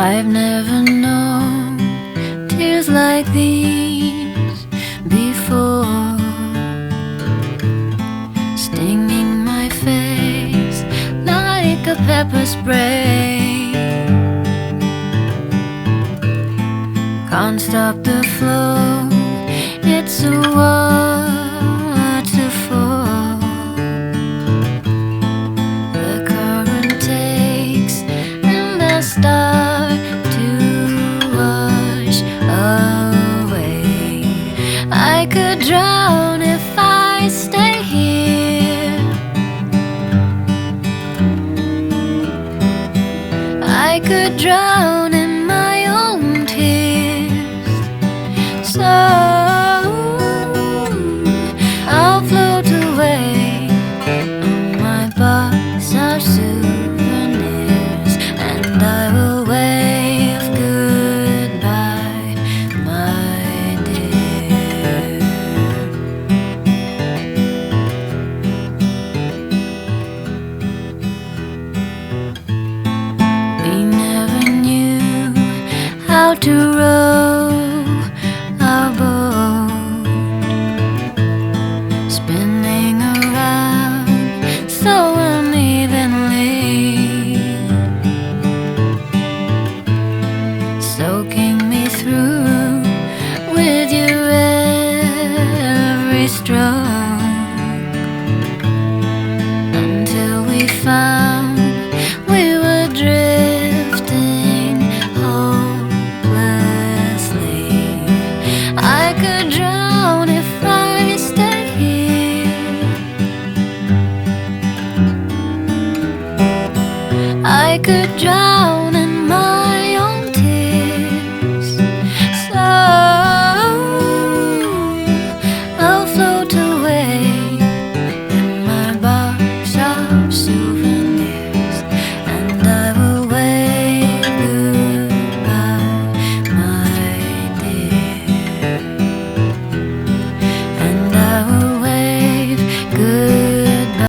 I've never known tears like these before, stinging my face like a pepper spray. Can't stop the flow, it's a waterfall. The current takes and I start to wash away. I could drown if I stay here. I could drown in my own tears. So I'll float away on my box of souvenirs, and I will wave goodbye, my dear. We never knew how to row our boat, spinning around so unevenly, soaking me through with your every stroke, until we found we were drifting hopelessly. I could drown if I stay here. I could drown